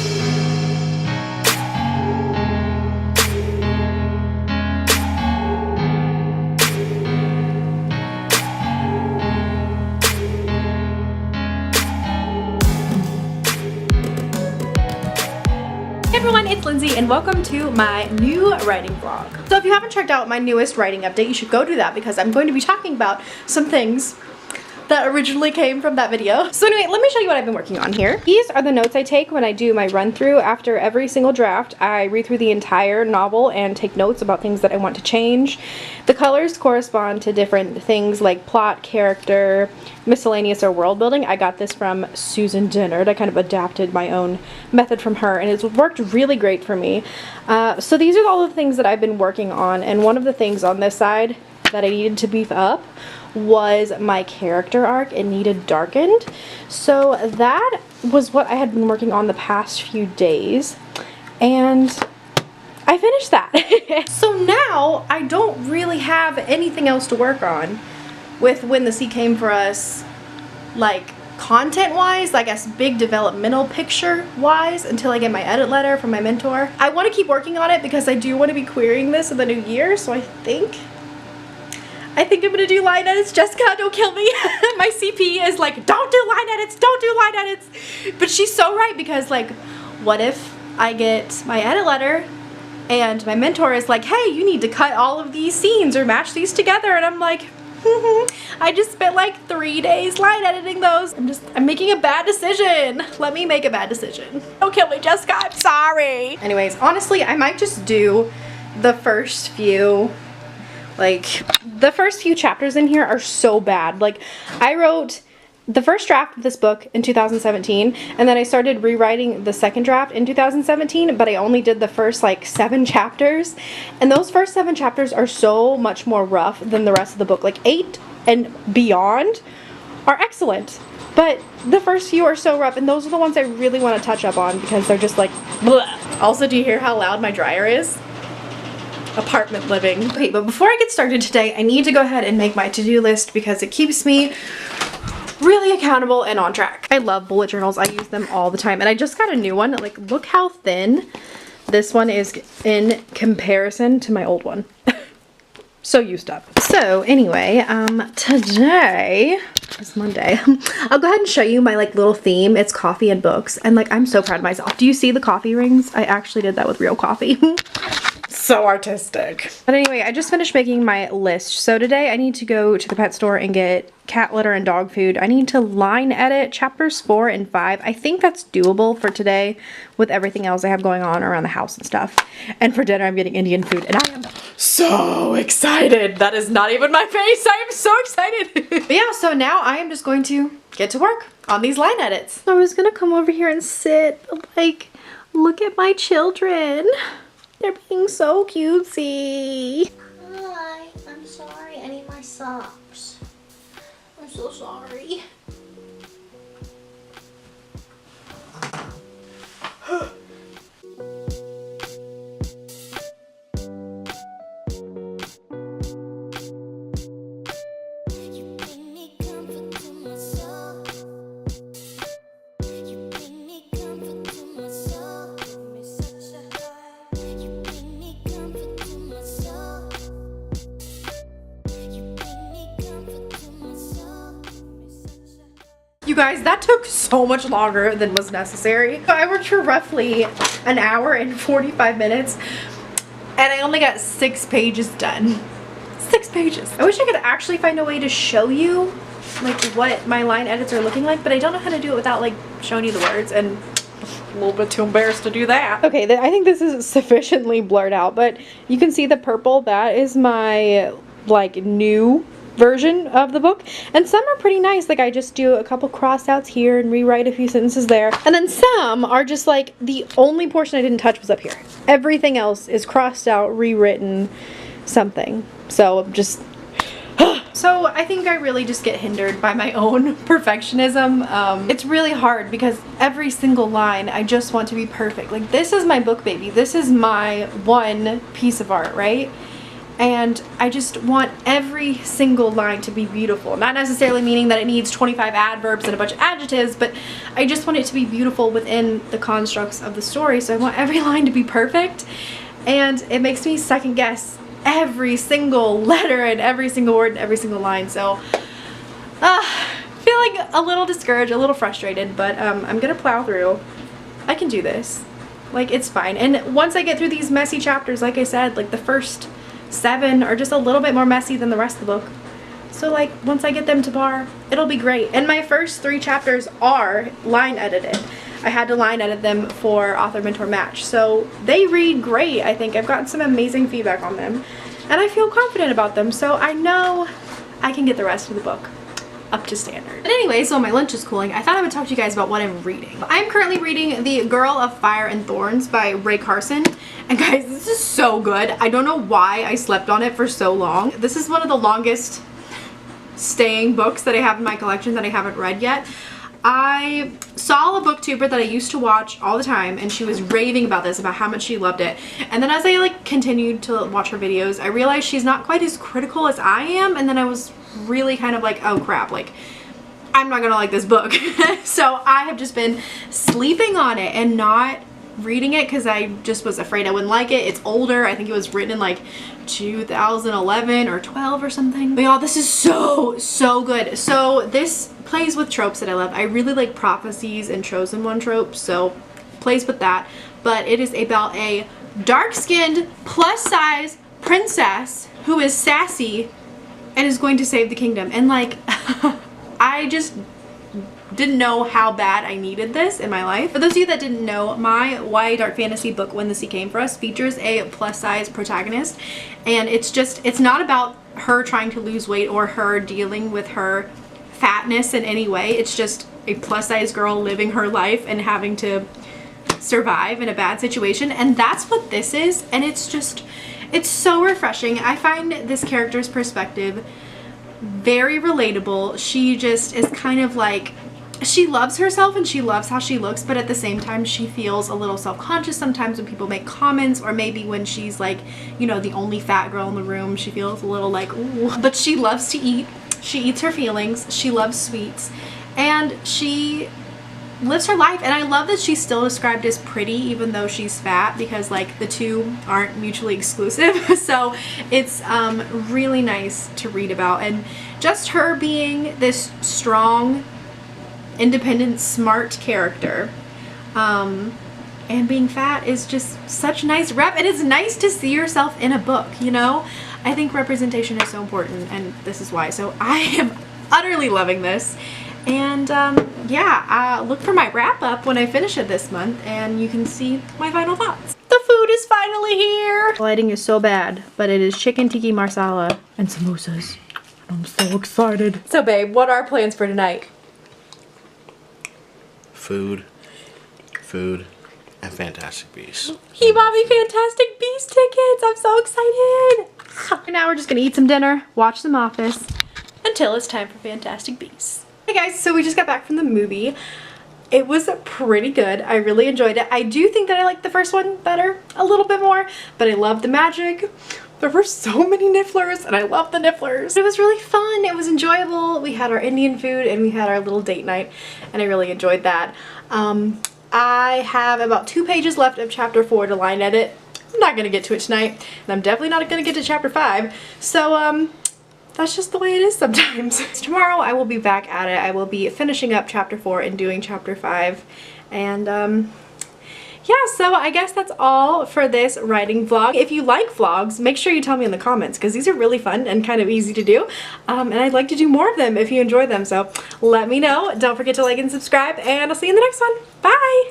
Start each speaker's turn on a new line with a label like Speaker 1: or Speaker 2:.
Speaker 1: Hey everyone, it's Lindsay and welcome to my new writing vlog. So if you haven't checked out my newest writing update, you should go do that because I'm going to be talking about some things that originally came from that video. So anyway, let me show you what I've been working on here. These are the notes I take when I do my run through. After every single draft, I read through the entire novel and take notes about things that I want to change. The colors correspond to different things like plot, character, miscellaneous, or world building. I got this from Susan Dennard. I kind of adapted my own method from her and it's worked really great for me. So these are all the things that I've been working on, and one of the things on this side that I needed to beef up was my character arc. It needed darkened. So that was what I had been working on the past few days and I finished that. So now I don't really have anything else to work on with When the Sea Came for Us, like content wise, I guess big developmental picture wise, until I get my edit letter from my mentor. I want to keep working on it because I do want to be querying this in the new year, so I think I'm gonna do line edits. Jessica, don't kill me. My CP is like, don't do line edits, don't do line edits. But she's so right, because like, what if I get my edit letter and my mentor is like, hey, you need to cut all of these scenes or match these together, and I'm like, I just spent like 3 days line editing those. I'm making a bad decision. Let me make a bad decision. Don't kill me, Jessica, I'm sorry. Anyways, honestly, I might just do the first few, like, the first few chapters in here are so bad. Like, I wrote the first draft of this book in 2017, and then I started rewriting the second draft in 2017, but I only did the first like 7 chapters, and those first 7 chapters are so much more rough than the rest of the book. Like 8 and beyond are excellent, but the first few are so rough, and those are the ones I really want to touch up on because they're just like bleh. Also, do you hear how loud my dryer is? Apartment living. Okay, but before I get started today, I need to go ahead and make my to-do list because it keeps me really accountable and on track. I love bullet journals. I use them all the time, and I just got a new one. Like, look how thin this one is in comparison to my old one. So used up. So anyway, today is Monday. I'll go ahead and show you my like little theme. It's coffee and books, and like I'm so proud of myself. Do you see the coffee rings? I actually did that with real coffee. So artistic. But anyway, I just finished making my list. So today I need to go to the pet store and get cat litter and dog food. I need to line edit chapters 4 and 5. I think that's doable for today with everything else I have going on around the house and stuff. And for dinner I'm getting Indian food, and I am so excited. That is not even my face. I am so excited. But yeah, so now I am just going to get to work on these line edits. I was gonna come over here and sit, like, look at my children. They're being so cutesy.
Speaker 2: Hi, I'm sorry. I need my socks. I'm so sorry.
Speaker 1: You guys, that took so much longer than was necessary. So I worked for roughly an hour and 45 minutes and I only got 6 pages done. 6 pages. I wish I could actually find a way to show you like what my line edits are looking like, but I don't know how to do it without like showing you the words, and a little bit too embarrassed to do that. Okay, I think this is sufficiently blurred out, but you can see the purple. That is my like new version of the book, and some are pretty nice. Like, I just do a couple cross outs here and rewrite a few sentences there, and then some are just like the only portion I didn't touch was up here. Everything else is crossed out, rewritten, something. So just so I think I really just get hindered by my own perfectionism. It's really hard because every single line I just want to be perfect. Like, this is my book baby, this is my one piece of art, right? and I just want every single line to be beautiful. Not necessarily meaning that it needs 25 adverbs and a bunch of adjectives, but I just want it to be beautiful within the constructs of the story. So I want every line to be perfect, and it makes me second guess every single letter and every single word and every single line. So feeling a little discouraged, a little frustrated, but I'm gonna plow through. I can do this. Like, it's fine. And once I get through these messy chapters, like I said, like the first 7 are just a little bit more messy than the rest of the book. So like, once I get them to bar, it'll be great. And my first 3 chapters are line edited. I had to line edit them for AuthorMentorMatch. So they read great, I think. I've gotten some amazing feedback on them, and I feel confident about them. So I know I can get the rest of the book up to standard. But anyway, so my lunch is cooling. I thought I would talk to you guys about what I'm reading. I'm currently reading The Girl of Fire and Thorns by Ray Carson. And guys, this is so good. I don't know why I slept on it for so long. This is one of the longest staying books that I have in my collection that I haven't read yet. I saw a booktuber that I used to watch all the time, and she was raving about this, about how much she loved it. And then as I like continued to watch her videos, I realized she's not quite as critical as I am, and then I was really kind of like, oh crap, like I'm not gonna like this book. So I have just been sleeping on it and not reading it because I just was afraid I wouldn't like it. It's older. I think it was written in like 2011 or 12 or something. But y'all, this is so good. So this plays with tropes that I love. I really like prophecies and chosen one tropes, so plays with that. But it is about a dark-skinned plus size princess who is sassy and is going to save the kingdom. And like I just didn't know how bad I needed this in my life. For those of you that didn't know, my YA dark fantasy book When the Sea Came For Us features a plus size protagonist, and it's not about her trying to lose weight or her dealing with her fatness in any way. It's just a plus size girl living her life and having to survive in a bad situation, and that's what this is. And it's so refreshing. I find this character's perspective very relatable. She just is kind of like, she loves herself and she loves how she looks, but at the same time she feels a little self-conscious sometimes when people make comments, or maybe when she's like, you know, the only fat girl in the room, she feels a little like, ooh. But she loves to eat. She eats her feelings. She loves sweets, and she lives her life. And I love that she's still described as pretty even though she's fat, because like the two aren't mutually exclusive. So it's really nice to read about, and just her being this strong, independent, smart character, and being fat is just such nice rep, and it's nice to see yourself in a book, you know? I think representation is so important, and this is why. So I am utterly loving this. And yeah, look for my wrap up when I finish it this month, and you can see my final thoughts. The food is finally here. The lighting is so bad, but it is chicken tikka marsala and samosas. I'm so excited. So babe, what are our plans for tonight?
Speaker 3: Food, and Fantastic Beasts.
Speaker 1: He bought me Fantastic Beasts tickets. I'm so excited. Now we're just gonna eat some dinner, watch some Office, until it's time for Fantastic Beasts. Hey guys, so we just got back from the movie. It was pretty good. I really enjoyed it. I do think that I liked the first one better a little bit more, but I love the magic. There were so many nifflers, and I love the nifflers. It was really fun. It was enjoyable. We had our Indian food and we had our little date night, and I really enjoyed that. I have about 2 pages left of chapter 4 to line edit. I'm not gonna get to it tonight, and I'm definitely not gonna get to chapter 5. So that's just the way it is sometimes. Tomorrow I will be back at it. I will be finishing up chapter 4 and doing chapter 5, and yeah, so I guess that's all for this writing vlog. If you like vlogs, make sure you tell me in the comments, because these are really fun and kind of easy to do, and I'd like to do more of them if you enjoy them. So let me know. Don't forget to like and subscribe, and I'll see you in the next one. Bye!